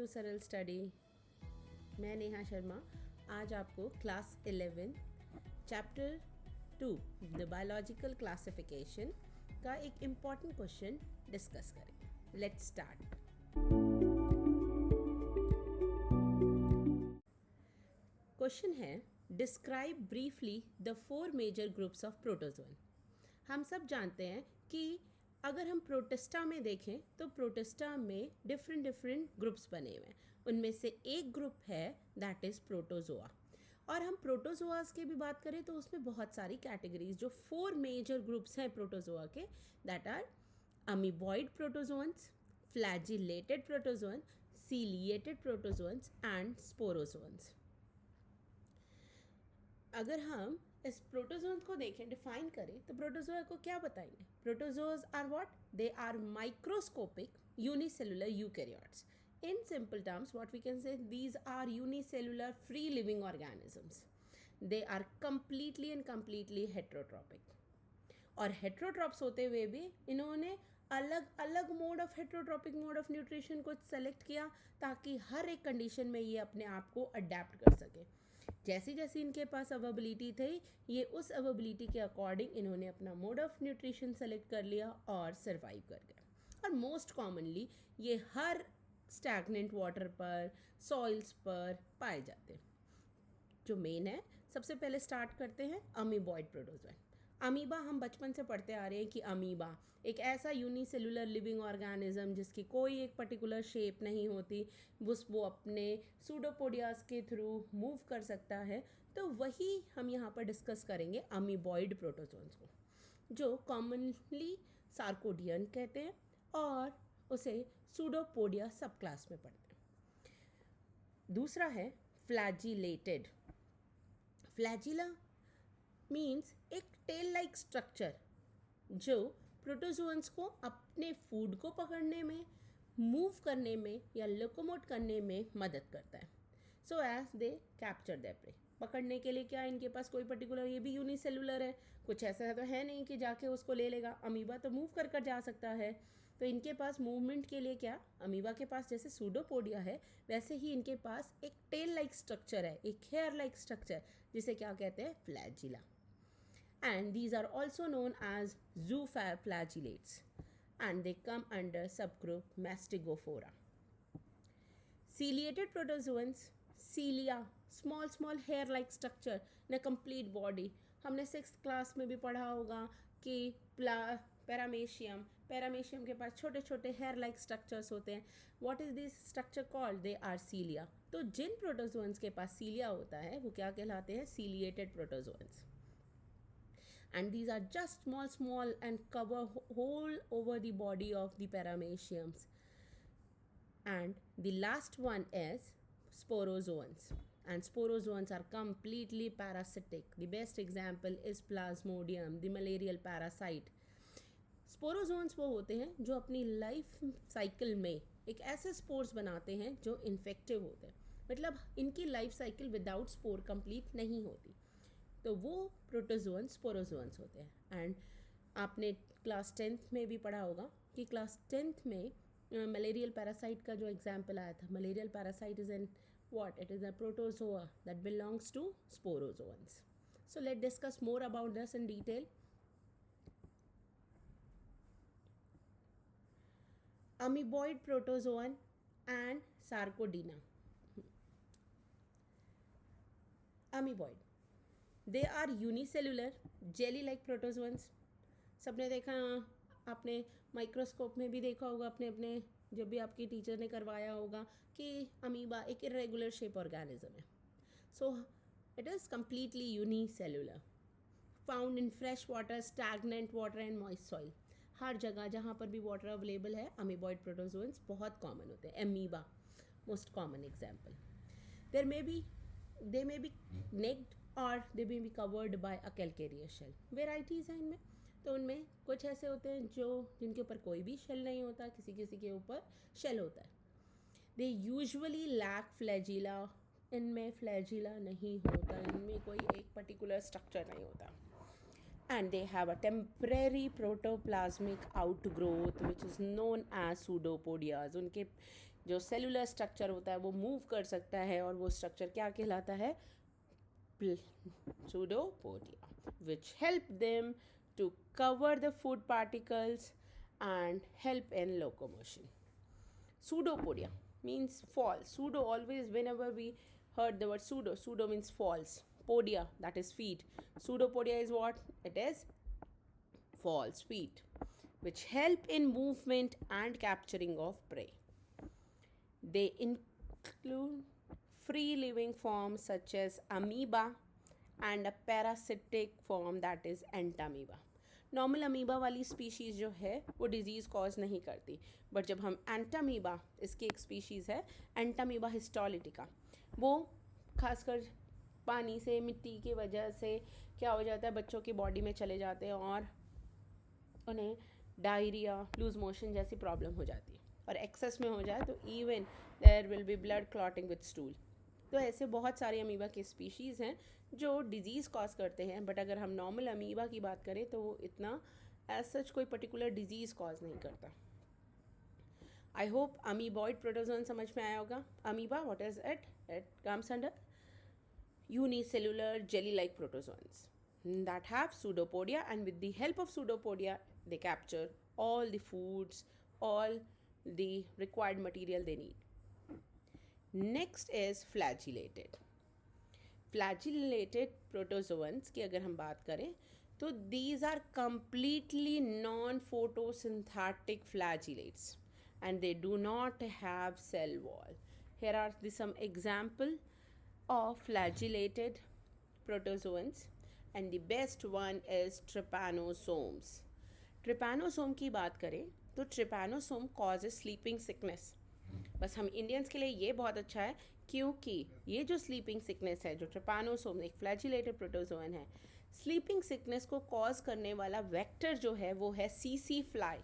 To सरल study. मैं नेहा शर्मा आज आपको class 11 chapter 2 the biological classification का एक इम्पॉर्टेंट क्वेश्चन डिस्कस करें। Let's start. क्वेश्चन है, describe briefly the 4 major groups of protozoan. हम सब जानते हैं कि अगर हम प्रोटिस्टा में देखें तो प्रोटिस्टा में डिफरेंट ग्रुप्स बने हुए हैं। उनमें से एक ग्रुप है दैट इज़ प्रोटोजोआ। और हम प्रोटोजोआस की भी बात करें तो उसमें बहुत सारी कैटेगरीज, जो 4 मेजर ग्रुप्स हैं प्रोटोजोआ के, that are amoeboid protozoans, flagellated protozoan, ciliated protozoans and sporozoans. अगर हम इस प्रोटोजोन्स को देखें, डिफाइन करें, तो प्रोटोजोआ को क्या बताएंगे? Protozoas are what? They are microscopic unicellular eukaryotes. In simple terms, what we can say, these are unicellular free living organisms. They are completely and completely heterotrophic. और हेट्रोट्रॉप्स होते हुए भी इन्होंने अलग अलग mode of heterotrophic mode of nutrition को select किया ताकि हर एक कंडीशन में ये अपने आप को अडेप्ट कर सके। जैसी जैसी इनके पास अवेबिलिटी थी, ये उस अवेबिलिटी के अकॉर्डिंग इन्होंने अपना मोड ऑफ न्यूट्रिशन सेलेक्ट कर लिया और सर्वाइव कर गए। और मोस्ट कॉमनली ये हर स्टैगनेंट वाटर पर, सॉइल्स पर पाए जाते हैं। जो मेन है, सबसे पहले स्टार्ट करते हैं अमीबॉइड प्रोटोजोआ। अमीबा हम बचपन से पढ़ते आ रहे हैं कि अमीबा एक ऐसा यूनिसेलुलर लिविंग ऑर्गेनिज्म जिसकी कोई एक पर्टिकुलर शेप नहीं होती, वो अपने सूडोपोडियास के थ्रू मूव कर सकता है। तो वही हम यहाँ पर डिस्कस करेंगे अमीबॉइड प्रोटोजोन्स को, जो कॉमनली सार्कोडियन कहते हैं और उसे सूडोपोडिया सब क्लास में पढ़ते हैं। दूसरा है फ्लैजिलेटेड। फ्लैजिला मीन्स एक टेल लाइक स्ट्रक्चर जो प्रोटोजोन्स को अपने फूड को पकड़ने में, मूव करने में या लोकोमोट करने में मदद करता है। So as they capture their prey. पकड़ने के लिए क्या इनके पास कोई पर्टिकुलर, ये भी यूनिसेलुलर है, कुछ ऐसा तो है नहीं कि जाके उसको ले लेगा। अमीबा तो मूव कर जा सकता है, तो इनके पास मूवमेंट के लिए क्या, अमीबा के पास जैसे सूडोपोडिया है वैसे ही इनके पास एक टेल लाइक स्ट्रक्चर है, एक हेयर लाइक स्ट्रक्चर, जिसे क्या कहते हैं, flagella. And these are also known as zooflagellates, and they come under subgroup Mastigophora. Ciliated protozoans, cilia, small hair like structure in a complete body. हमने 6th class में भी पढ़ा होगा कि पैरामेशियम के पास छोटे छोटे हेयर लाइक स्ट्रक्चर्स होते हैं। What is this structure called? They are cilia. तो जिन प्रोटोजोन्स के पास सीलिया होता है वो क्या कहलाते हैं? Ciliated protozoans. And these are just small and cover whole over the body of the parameciums. And the last one is sporozoans, and sporozoans are completely parasitic. The best example is Plasmodium, the malarial parasite. Sporozoans वो होते हैं जो अपनी life cycle में एक ऐसे spores बनाते हैं जो इन्फेक्टिव होते हैं, मतलब इनकी life cycle without spore complete नहीं होती, तो वो प्रोटोजोन्स स्पोरोजोन्स होते हैं। एंड आपने क्लास 10th में भी पढ़ा होगा कि क्लास 10th में मलेरियल पैरासाइट का जो एग्जाम्पल आया था, malarial parasite is an what? It is a protozoa that belongs to sporozoans. So let discuss more about this in detail. Amoeboid protozoan and sarcodina. Amoeboid, they are unicellular jelly like protozoans. सबने देखा, आपने microscope में भी देखा होगा, अपने जब भी आपकी टीचर ने करवाया होगा कि अमीबा एक इरेगुलर शेप ऑर्गेनिज्म है। So it is completely unicellular, found in fresh water, stagnant water and moist soil. हर जगह जहाँ पर भी वाटर अवेलेबल है, अमीबॉइड प्रोटोजोन्स बहुत कॉमन होते हैं। Amoeba most common example. They may be naked और they may be covered by a calcareous shell. Varieties हैं इनमें, तो उनमें कुछ ऐसे होते हैं जिनके ऊपर कोई भी शेल नहीं होता, किसी किसी के ऊपर शेल होता है। दे यूजुअली लैक फ्लैजिला, इनमें फ्लैजिला नहीं होता, इनमें कोई एक पर्टिकुलर स्ट्रक्चर नहीं होता। And they have a temporary protoplasmic outgrowth which is known as pseudopodias. उनके जो सेलुलर स्ट्रक्चर होता है वो मूव कर सकता है, और वो स्ट्रक्चर क्या कहलाता है? Pseudopodia, which help them to cover the food particles and help in locomotion. Pseudopodia means false. Pseudo, always whenever we heard the word pseudo, pseudo means false. Podia, that is feet. Pseudopodia is what? It is false feet, which help in movement and capturing of prey. They include free living forms such as amoeba and a parasitic form that is entamoeba. Normal amoeba वाली species जो है वो disease cause नहीं करती, but जब हम Entamoeba, इसकी एक स्पीशीज़ है एंटामीबा हिस्टोलिटिका, वो खासकर पानी से, मिट्टी की वजह से क्या हो जाता है, बच्चों की बॉडी में चले जाते हैं और उन्हें डायरिया, लूज मोशन जैसी प्रॉब्लम हो जाती है, और एक्सेस में हो जाए तो even there will be blood clotting with stool. तो ऐसे बहुत सारे अमीबा के स्पीशीज़ हैं जो डिजीज़ कॉज करते हैं, बट अगर हम नॉर्मल अमीबा की बात करें तो वो इतना एज सच कोई पर्टिकुलर डिजीज़ कॉज नहीं करता. आई होप अमीबॉइड प्रोटोजोन समझ में आया होगा. Amoeba, what is it? It comes under unicellular jelly-like protozoans that have pseudopodia, and with the help of pseudopodia they capture all the foods, all the required material they need. Next is flagellated. Flagellated protozoans की अगर हम बात करें तो these are completely non-photosynthetic flagellates and they do not have cell wall. Here are some example of flagellated protozoans, and the best one is trypanosomes. Trypanosome की बात करें तो trypanosome causes sleeping sickness. बस हम इंडियंस के लिए ये बहुत अच्छा है क्योंकि ये जो स्लीपिंग सिकनेस है, जो ट्रिपानोसोम एक फ्लैजिलेटेड प्रोटोजोन है, स्लीपिंग सिकनेस को कॉज करने वाला वेक्टर जो है वो है सीसी फ्लाई,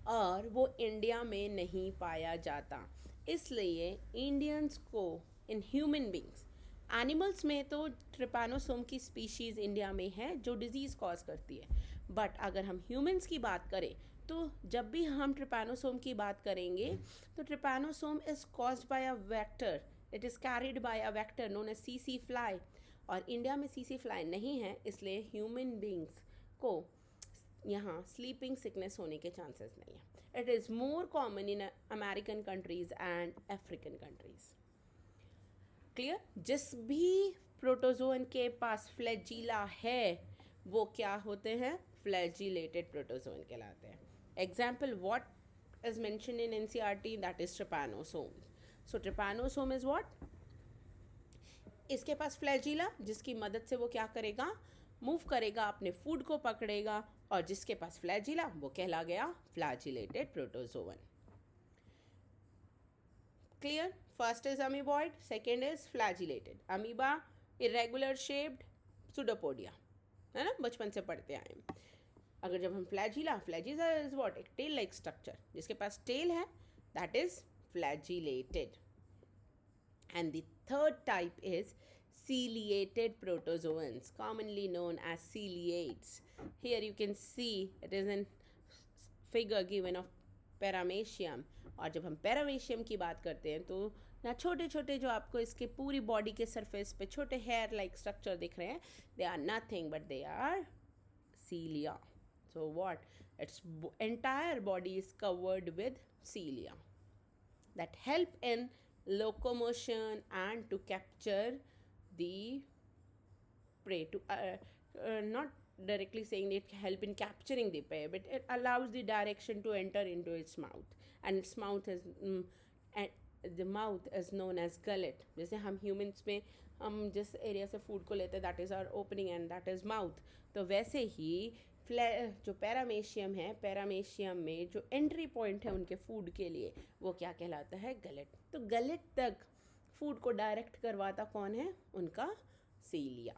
और वो इंडिया में नहीं पाया जाता. इसलिए इंडियंस को इन ह्यूमन बींग्स, एनिमल्स में तो ट्रिपानोसोम की स्पीशीज़ इंडिया में है जो डिजीज़ कॉज करती है, बट अगर हम ह्यूमंस की बात करें तो जब भी हम ट्रिपानोसोम की बात करेंगे तो trypanosome is caused by a vector, it is carried by a vector known as सीसी फ्लाई, और इंडिया में सीसी फ्लाई नहीं है, इसलिए ह्यूमन बींग्स को यहाँ स्लीपिंग सिकनेस होने के चांसेस नहीं है. It is more common in American countries and African countries. Clear? जिस भी प्रोटोजोन के पास फ्लैजिला है वो क्या होते हैं? फ्लैजिलेटेड प्रोटोजोन कहलाते हैं. Example what is mention in NCERT, that is trypanosome. So trypanosome is what? इसके पास फ्लैजिला, जिसकी मदद से वो क्या करेगा? मूव करेगा, अपने फूड को पकड़ेगा, और जिसके पास फ्लैजिला वो कहला गया flagellated protozoan. Clear? First is amoeboid, second is flagellated. Amoeba irregular shaped, pseudopodia, है ना, बचपन से पढ़ते आए. अगर जब हम फ्लैजिला इज व्हाट? एक टेल लाइक स्ट्रक्चर, जिसके पास टेल है, that is flagellated. And the third type is ciliated protozoans, commonly known as ciliates. Here you can see it is in figure given of paramecium. और जब हम paramecium की बात करते हैं तो ना छोटे छोटे जो आपको इसके पूरी बॉडी के सरफेस पे छोटे हेयर लाइक स्ट्रक्चर दिख रहे हैं, they are nothing but they are cilia. So what? Its entire body is covered with cilia that help in locomotion and to capture the prey. To not directly saying it help in capturing the prey, but it allows the direction to enter into its mouth, and its mouth is the mouth is known as gullet. जैसे हम humans में हम जिस area से food को लेते हैं that is our opening and that is mouth, तो वैसे ही जो पैरामेशियम है, पैरामेशियम में जो एंट्री पॉइंट है उनके फूड के लिए वो क्या कहलाता है? गलेट. तो गलेट तक फूड को डायरेक्ट करवाता कौन है? उनका सीलिया.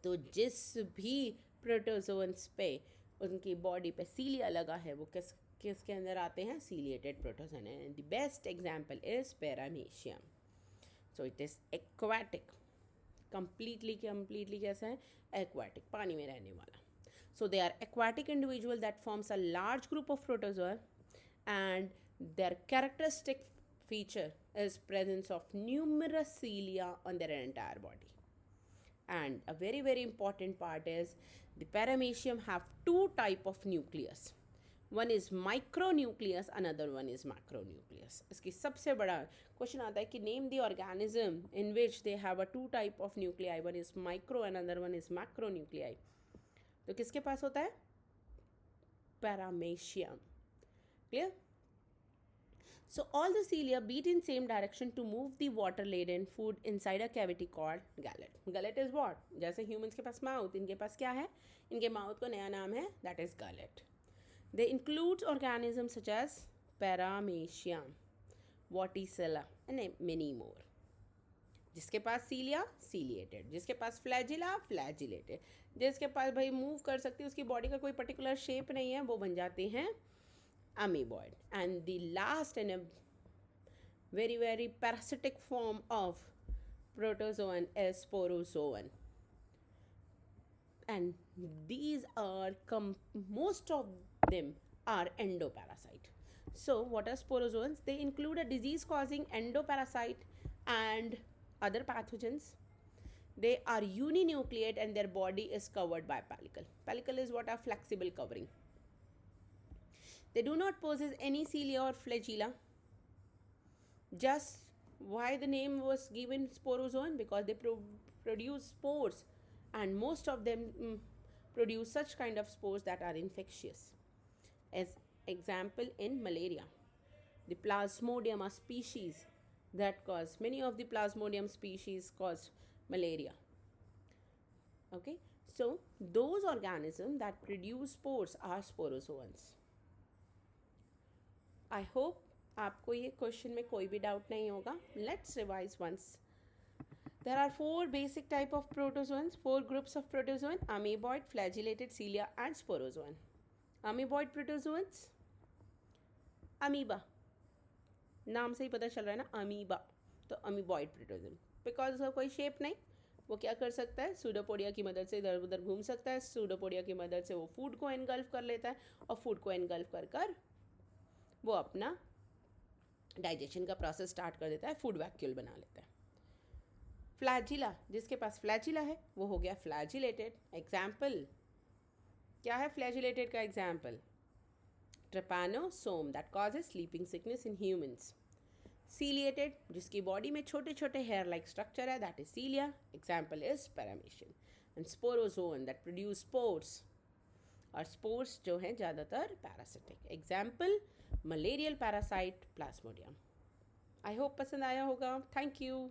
तो जिस भी प्रोटोजोन्स पे उनकी बॉडी पे सीलिया लगा है वो किसके अंदर आते हैं? Ciliated protozoan. And the best example is paramecium. So it is aquatic, completely कैसा है? एक्वाटिक, पानी में रहने वाला. So they are aquatic individual that forms a large group of protozoa and Their characteristic feature is presence of numerous cilia on their entire body. And a very very important part is the paramecium have two type of nucleus. One is micronucleus, another one is macronucleus. इसकी सबसे बड़ा question आता है कि name the organism in which they have a two type of nuclei, one is micro another one is macronuclei. तो किसके पास होता है? Paramecium. Clear? So all the cilia beat in same direction to move the water-laden food inside a cavity called gullet. Gullet is what? जैसे humans के पास mouth, इनके पास क्या है? इनके mouth को नया नाम है, that is gullet. They include organisms such as paramecium, Vorticella and many more. जिसके पास cilia ciliated, जिसके पास flagella flagellated, जिसके पास भाई move कर सकती है, उसकी body का कोई particular shape नहीं है, वो बन जाते हैं amoeboid. And the last and a very very parasitic form of protozoan is sporozoan. And these are most of them are endoparasite. So what are sporozoans? They include a disease causing endoparasite and other pathogens. They are uninucleate and their body is covered by pellicle. Pellicle is what? A flexible covering. They do not possess any cilia or flagella. Just why the name was given sporozoan? Because they produce spores, and most of them produce such kind of spores that are infectious. As example, in malaria, the Plasmodium are species that cause, many of the Plasmodium species cause malaria. Okay, so those organisms that produce spores are sporozoans. I hope आपको ये question में कोई भी doubt नहीं होगा. Let's revise once. There are four basic type of protozoans, four groups of protozoan: amoeboid, flagellated, cilia and sporozoan. Amoeboid protozoans, amoeba, नाम से ही पता चल रहा है ना, अमीबा. तो अमीबॉइड प्रोटोजोन, बिकॉज उसका कोई शेप नहीं, वो क्या कर सकता है? सूडोपोडिया की मदद से इधर उधर घूम सकता है. सूडोपोडिया की मदद से वो फूड को एनगल्फ कर लेता है और फूड को एनगल्फ कर कर वो अपना डाइजेशन का प्रोसेस स्टार्ट कर देता है, फूड वैक्यूल बना लेता है. फ्लैजिला, जिसके पास फ्लैजिला है वो हो गया फ्लैजिलेटेड. एग्जाम्पल क्या है फ्लैजिलेटेड का example? Trypanosome that causes sleeping sickness in humans. Ciliated, जिसकी बॉडी में छोटे छोटे हेयर लाइक स्ट्रक्चर है, that is cilia. Example is paramecium. And sporozoan that produce spores, और स्पोर्स जो हैं ज़्यादातर parasitic. Example malarial parasite plasmodium. I hope पसंद आया होगा. Thank you.